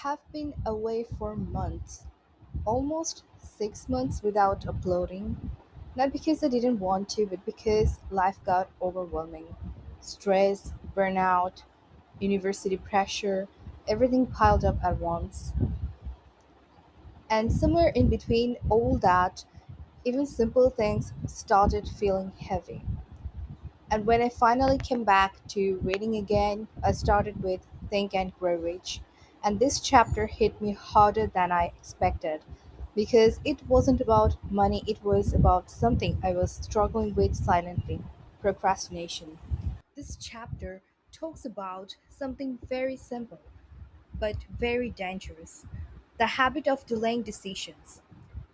have been away for months, almost 6 months without uploading. Not because I didn't want to, but because life got overwhelming. Stress, burnout, university pressure, everything piled up at once. And somewhere in between all that, even simple things started feeling heavy. And when I finally came back to reading again, I started with Think and Grow Rich. And this chapter hit me harder than I expected because it wasn't about money, it was about something I was struggling with silently: procrastination. This chapter talks about something very simple but very dangerous: the habit of delaying decisions.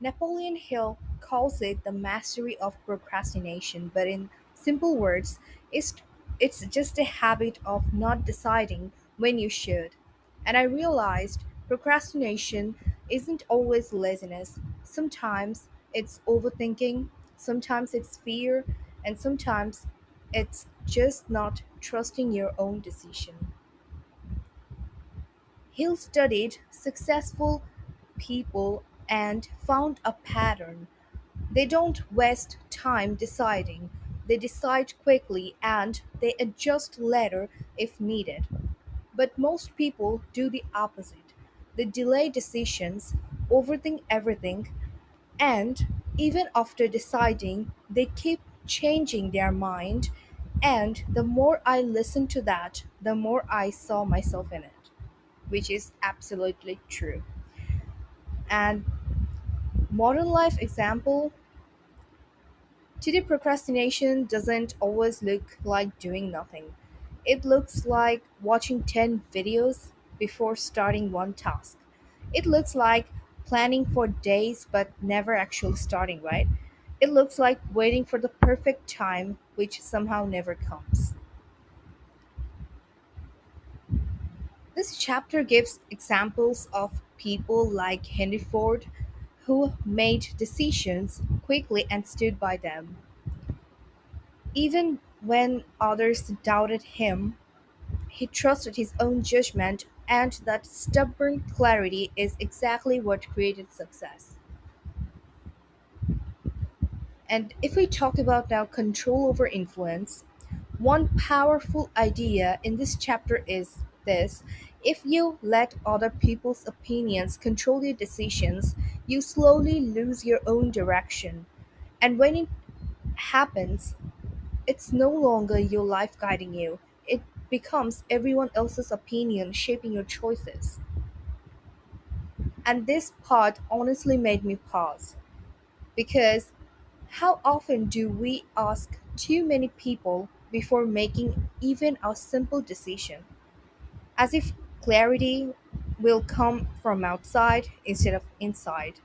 Napoleon Hill calls it the mastery of procrastination, but in simple words, it's, it's just a habit of not deciding when you should. And I realized procrastination isn't always laziness. Sometimes it's overthinking, sometimes it's fear, and sometimes it's just not trusting your own decision. Hill studied successful people and found a pattern. They don't waste time deciding, they decide quickly and they adjust later if needed. But most people do the opposite. They delay decisions, overthink everything, and even after deciding, they keep changing their mind. And the more I listened to that, the more I saw myself in it, which is absolutely true. And modern life example, today procrastination doesn't always look like doing nothing. It looks like watching 10 videos before starting one task. It looks like planning for days but never actually starting, right? It looks like waiting for the perfect time, which somehow never comes. This chapter gives examples of people like Henry Ford who made decisions quickly and stood by them. Even when others doubted him, he trusted his own judgment, and that stubborn clarity is exactly what created success. And if we talk about now control over influence, one powerful idea in this chapter is this: if you let other people's opinions control your decisions, you slowly lose your own direction. And when it happens, it's no longer your life guiding you, it becomes everyone else's opinion shaping your choices. And this part honestly made me pause because how often do we ask too many people before making even a simple decision? As if clarity will come from outside instead of inside.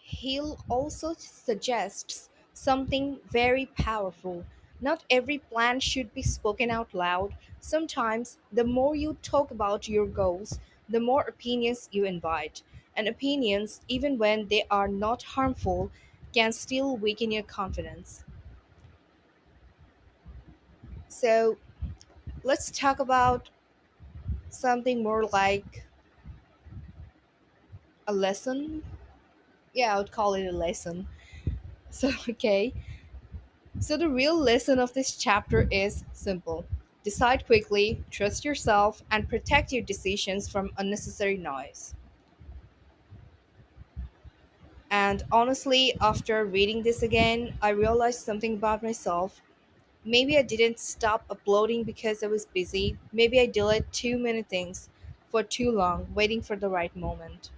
Hill also suggests something very powerful. Not every plan should be spoken out loud. Sometimes, the more you talk about your goals, the more opinions you invite. And opinions, even when they are not harmful, can still weaken your confidence. So, let's talk about something more like a lesson. Yeah, I would call it a lesson. So, okay. So, the real lesson of this chapter is simple: decide quickly, trust yourself, and protect your decisions from unnecessary noise. And honestly, after reading this again, I realized something about myself. Maybe I didn't stop uploading because I was busy. Maybe I delayed too many things for too long, waiting for the right moment.